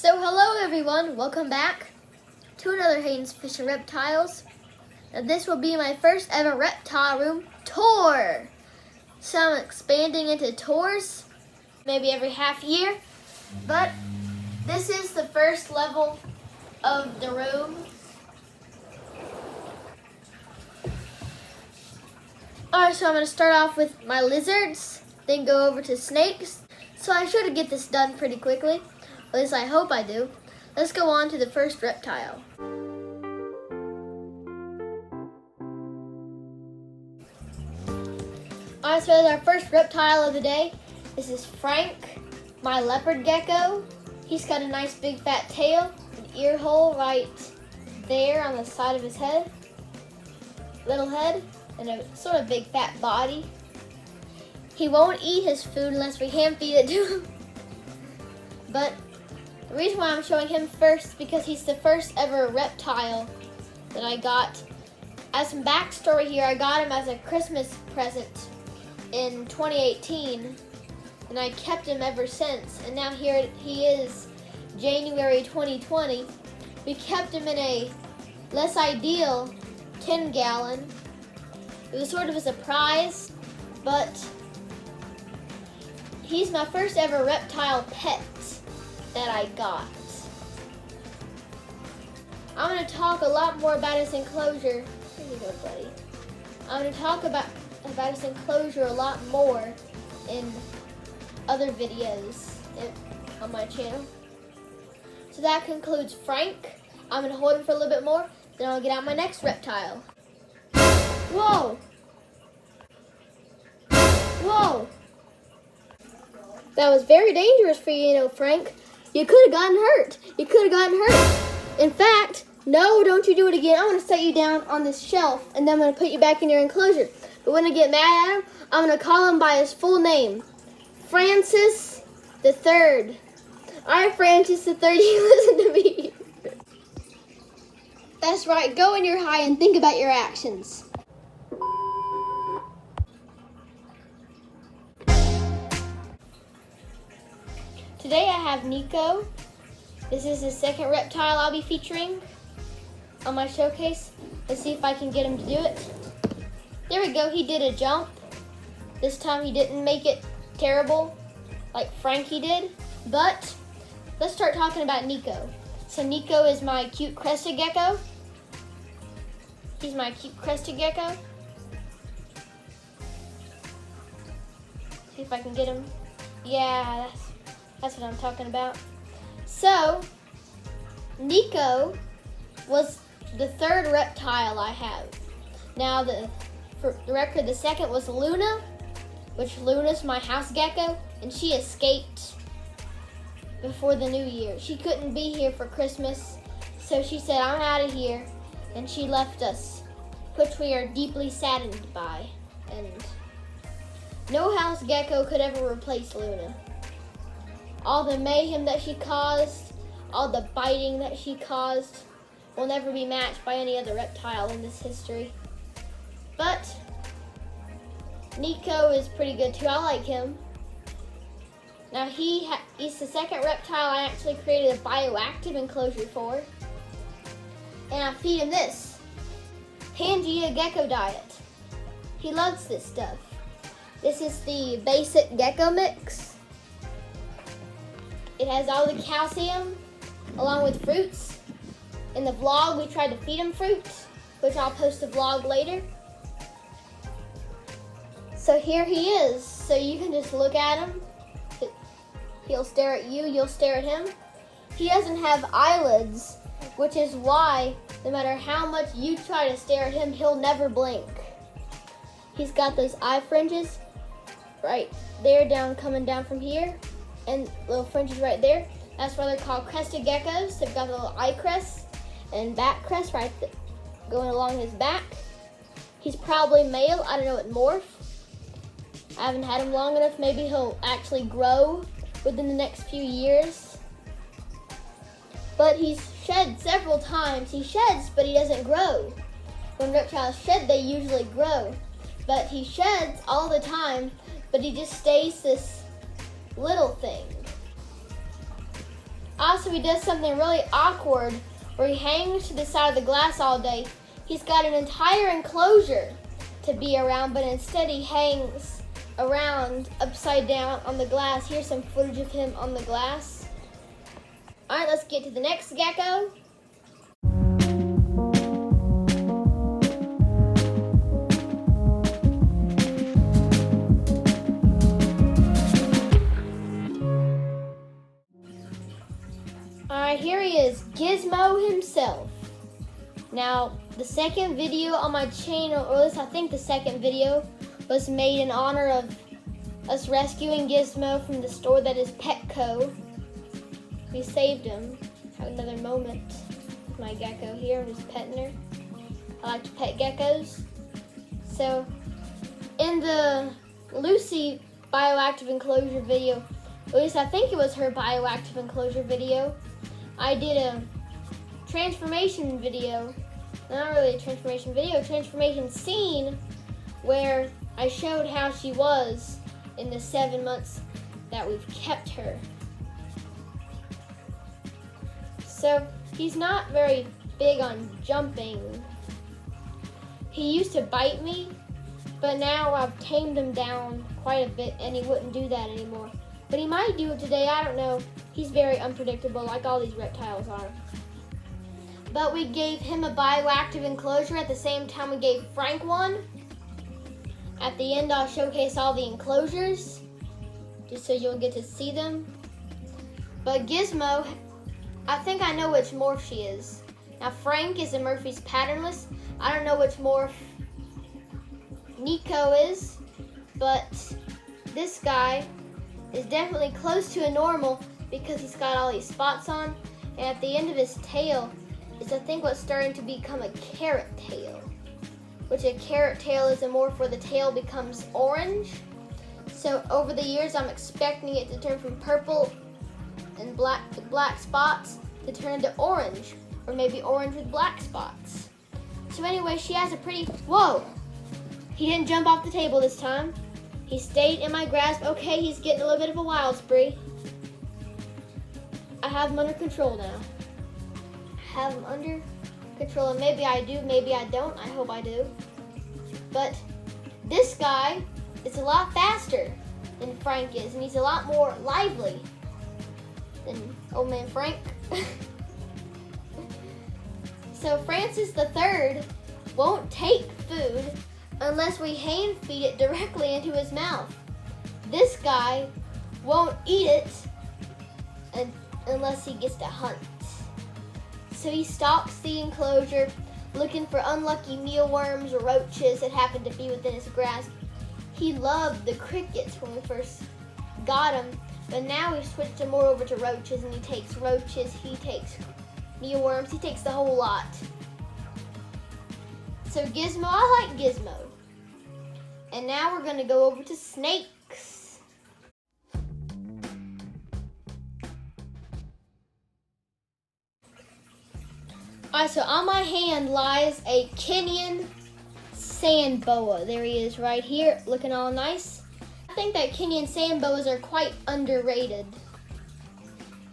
So hello everyone, welcome back to another Hayden's Fish and Reptiles. Now this will be my first ever reptile room tour. So I'm expanding into tours, maybe every half year. But this is the first level of the room. Alright, so I'm going to start off with my lizards, then go over to snakes. So I should get this done pretty quickly. At least I hope I do. Let's go on to the first reptile. Alright, so that's our first reptile of the day. This is Frank, my leopard gecko. He's got a nice big fat tail, an ear hole right there on the side of his head. Little head and a sort of big fat body. He won't eat his food unless we hand feed it to him. But the reason why I'm showing him first is because he's the first ever reptile that I got. As some backstory here, I got him as a Christmas present in 2018, and I kept him ever since. And now here he is, January 2020. We kept him in a less ideal 10-gallon. It was sort of a surprise, but he's my first ever reptile pet that I got. I'm going to talk a lot more about his enclosure. Here you go, buddy. I'm going to talk about his enclosure a lot more in other videos on my channel. So that concludes Frank. I'm going to hold him for a little bit more, then I'll get out my next reptile. Whoa! Whoa! That was very dangerous for you, Frank. You could have gotten hurt. In fact, no, don't you do it again. I'm going to set you down on this shelf, and then I'm going to put you back in your enclosure. But when I get mad at him, I'm going to call him by his full name. Francis the Third. All right, Francis the Third, you listen to me. That's right. Go in your high and think about your actions. Today I have Nico. This is the second reptile I'll be featuring on my showcase. Let's see if I can get him to do it. There we go, he did a jump. This time he didn't make it terrible like Frankie did. But let's start talking about Nico. So Nico is my cute crested gecko. He's my cute crested gecko. See if I can get him. Yeah, that's what I'm talking about. So, Nico was the third reptile I have. Now, for the record, the second was Luna, which Luna's my house gecko, and she escaped before the new year. She couldn't be here for Christmas, so she said, I'm out of here, and she left us, which we are deeply saddened by. And no house gecko could ever replace Luna. All the mayhem that she caused, all the biting that she caused will never be matched by any other reptile in this history. But Nico is pretty good too. I like him. Now he's the second reptile I actually created a bioactive enclosure for. And I feed him this Pangea gecko diet. He loves this stuff. This is the basic gecko mix. It has all the calcium along with fruits. In the vlog, we tried to feed him fruit, which I'll post a vlog later. So here he is. So you can just look at him. He'll stare at you, you'll stare at him. He doesn't have eyelids, which is why no matter how much you try to stare at him, he'll never blink. He's got those eye fringes right there coming down from here. And little fringes right there. That's why they're called crested geckos. They've got the little eye crest and back crest right there, going along his back. He's probably male. I don't know what morph. I haven't had him long enough. Maybe he'll actually grow within the next few years. But he's shed several times. He sheds, but he doesn't grow. When reptiles shed, they usually grow. But he sheds all the time, but he just stays this little thing. Also, he does something really awkward where he hangs to the side of the glass all day. He's got an entire enclosure to be around, but instead he hangs around upside down on the glass. Here's some footage of him on the glass. All right, let's get to the next gecko. Alright, here he is, Gizmo himself. Now, the second video on my channel, or at least I think the second video, was made in honor of us rescuing Gizmo from the store that is Petco. We saved him. Have another moment with my gecko here. I'm just petting her. I like to pet geckos. So, in the Lucy bioactive enclosure video, at least I think it was her bioactive enclosure video, I did a transformation video, not really a transformation video, a transformation scene where I showed how she was in the 7 months that we've kept her. So he's not very big on jumping. He used to bite me, but now I've tamed him down quite a bit and he wouldn't do that anymore. But he might do it today, I don't know. He's very unpredictable, like all these reptiles are. But we gave him a bioactive enclosure at the same time we gave Frank one. At the end, I'll showcase all the enclosures, just so you'll get to see them. But Gizmo, I think I know which morph she is. Now Frank is a Murphy's patternless. I don't know which morph Nico is, but this guy is definitely close to a normal because he's got all these spots on, and at the end of his tail is I think what's starting to become a carrot tail, which a carrot tail is a morph where the tail becomes orange. So over the years I'm expecting it to turn from purple and black with black spots to turn into orange, or maybe orange with black spots. So anyway, she has a pretty, whoa! He didn't jump off the table this time. He stayed in my grasp. Okay, he's getting a little bit of a wild spree. I have him under control now. I have him under control, and maybe I do, maybe I don't. I hope I do. But this guy is a lot faster than Frank is, and he's a lot more lively than old man Frank. So Francis the Third won't take food unless we hand feed it directly into his mouth. This guy won't eat it unless he gets to hunt. So he stalks the enclosure looking for unlucky mealworms or roaches that happen to be within his grasp. He loved the crickets when we first got him, but now we've switched him more over to roaches, and he takes roaches, he takes mealworms, he takes the whole lot. So Gizmo, I like Gizmo. And now we're gonna go over to snakes. Alright, so on my hand lies a Kenyan sand boa. There he is right here, looking all nice. I think that Kenyan sand boas are quite underrated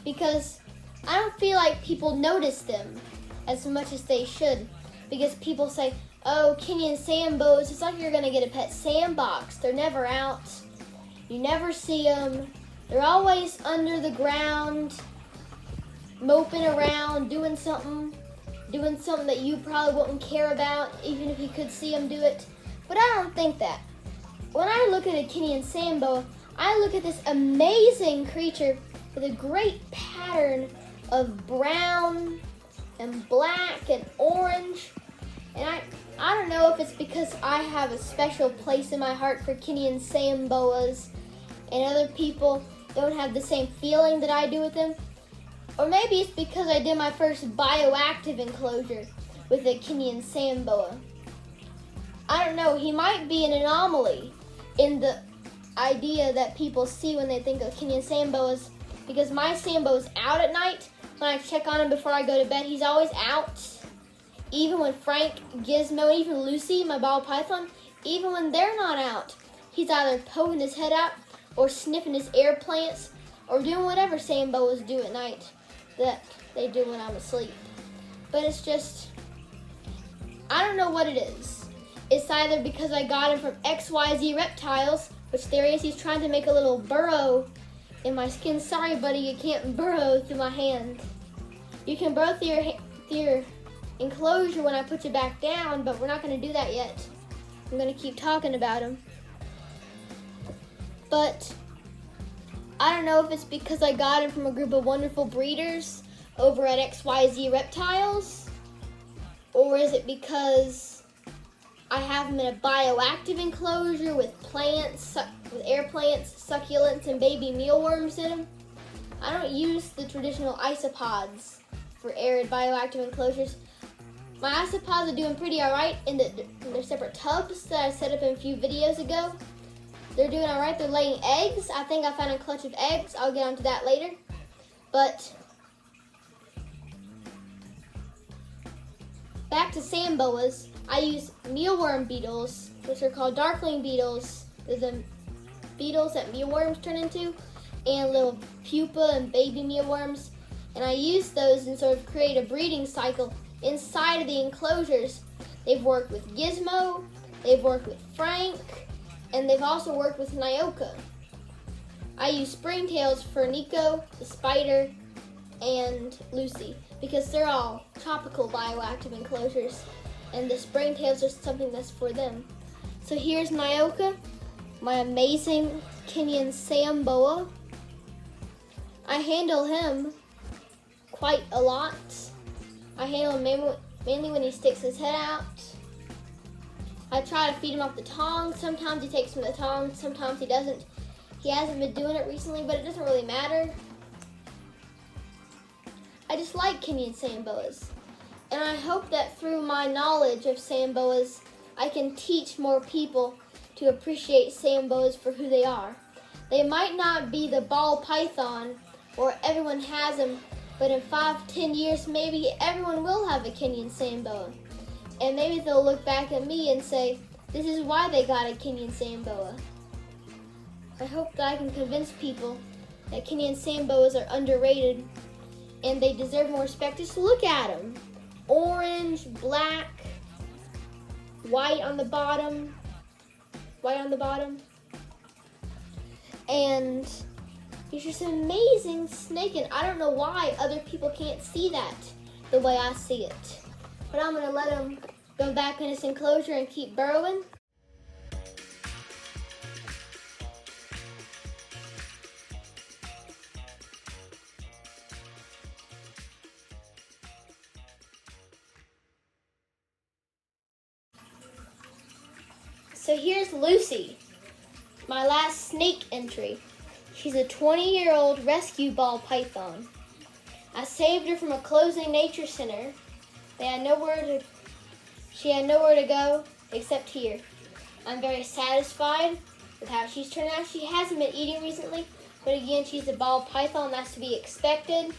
because I don't feel like people notice them as much as they should, because people say, oh, Kenyan sand boas, it's like you're gonna get a pet sandbox. They're never out. You never see them. They're always under the ground, moping around, doing something that you probably wouldn't care about, even if you could see them do it. But I don't think that. When I look at a Kenyan sand boa, I look at this amazing creature with a great pattern of brown and black and orange. And I don't know if it's because I have a special place in my heart for Kenyan sand boas and other people don't have the same feeling that I do with them. Or maybe it's because I did my first bioactive enclosure with a Kenyan sand boa. I don't know, he might be an anomaly in the idea that people see when they think of Kenyan sand boas, because my sand boa's out at night. When I check on him before I go to bed, he's always out. Even when Frank, Gizmo, and even Lucy, my ball python, even when they're not out, he's either poking his head out or sniffing his air plants or doing whatever sand boas do at night. that they do when I'm asleep. But it's just, I don't know what it is. It's either because I got him from XYZ Reptiles, which there he is, he's trying to make a little burrow in my skin. Sorry, buddy, you can't burrow through my hand. You can burrow through your enclosure when I put you back down, but we're not going to do that yet. I'm going to keep talking about him. But I don't know if it's because I got him from a group of wonderful breeders over at XYZ Reptiles, or is it because I have him in a bioactive enclosure with plants, with air plants, succulents, and baby mealworms in them. I don't use the traditional isopods for arid bioactive enclosures. My isopods are doing pretty alright in their separate tubs that I set up in a few videos ago. They're doing alright. They're laying eggs. I think I found a clutch of eggs. I'll get onto that later. But back to sand boas, I use mealworm beetles, which are called darkling beetles. They're the beetles that mealworms turn into, and little pupa and baby mealworms. And I use those and sort of create a breeding cycle inside of the enclosures. They've worked with Gizmo, they've worked with Frank, and they've also worked with Nyoka. I use springtails for Nico, the spider, and Lucy, because they're all tropical bioactive enclosures, and the springtails are something that's for them. So here's Nyoka, my amazing Kenyan sand boa. I handle him quite a lot. I handle him mainly when he sticks his head out. I try to feed him off the tongs. Sometimes he takes from the tongs, sometimes he doesn't. He hasn't been doing it recently, but it doesn't really matter. I just like Kenyan sand boas. And I hope that through my knowledge of sand boas, I can teach more people to appreciate sand boas for who they are. They might not be the ball python or everyone has them, but in 5-10 years, maybe everyone will have a Kenyan sand boa. And maybe they'll look back at me and say, this is why they got a Kenyan sand boa. I hope that I can convince people that Kenyan sand boas are underrated and they deserve more respect. Just look at them. Orange, black, white on the bottom, and he's just an amazing snake, and I don't know why other people can't see that the way I see it. But I'm gonna let him go back in his enclosure and keep burrowing. So here's Lucy, my last snake entry. She's a 20-year-old rescue ball python. I saved her from a closing nature center. She had nowhere to go except here. I'm very satisfied with how she's turned out. She hasn't been eating recently, but again, she's a ball python. That's to be expected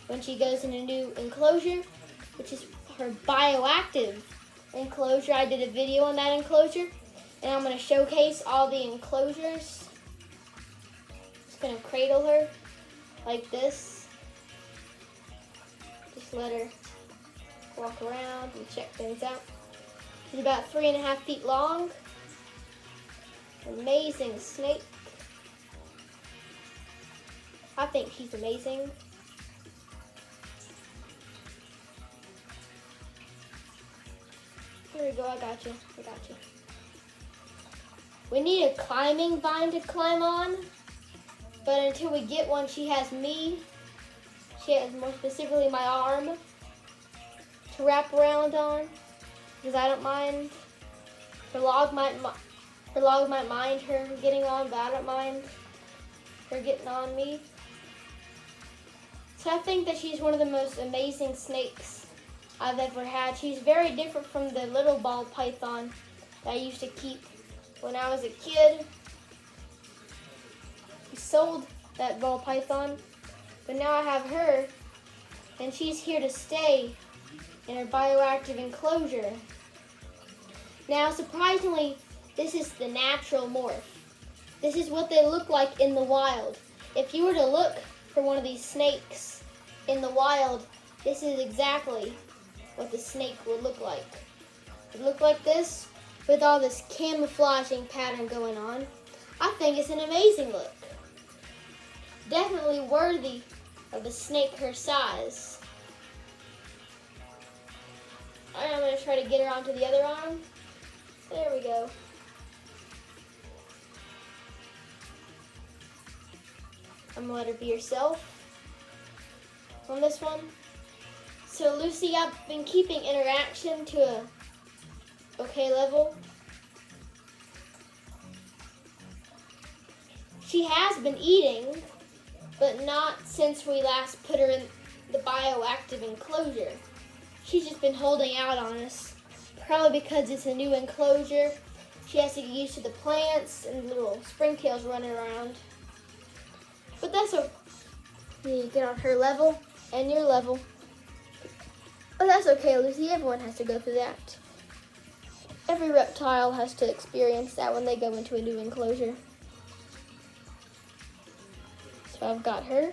when she goes in a new enclosure, which is her bioactive enclosure. I did a video on that enclosure, and I'm going to showcase all the enclosures. Just going to cradle her like this. Just let her walk around and check things out. She's about 3.5 feet long. Amazing snake. I think she's amazing. Here we go, I got you. We need a climbing vine to climb on, but until we get one, she has me. She has more specifically my arm to wrap around on, because I don't mind. Her log might mind her getting on, but I don't mind her getting on me. So I think that she's one of the most amazing snakes I've ever had. She's very different from the little ball python that I used to keep when I was a kid. We sold that ball python, but now I have her, and she's here to stay in her bioactive enclosure. Now, surprisingly, this is the natural morph. This is what they look like in the wild. If you were to look for one of these snakes in the wild, this is exactly what the snake would look like. It would look like this with all this camouflaging pattern going on. I think it's an amazing look. Definitely worthy of a snake her size. Alright, I'm going to try to get her onto the other arm. There we go. I'm going to let her be herself on this one. So Lucy, I've been keeping interaction to a okay level. She has been eating, but not since we last put her in the bioactive enclosure. She's just been holding out on us, probably because it's a new enclosure. She has to get used to the plants and little springtails running around. But that's okay. You get on her level and your level. But that's okay, Lucy. Everyone has to go through that. Every reptile has to experience that when they go into a new enclosure. So I've got her.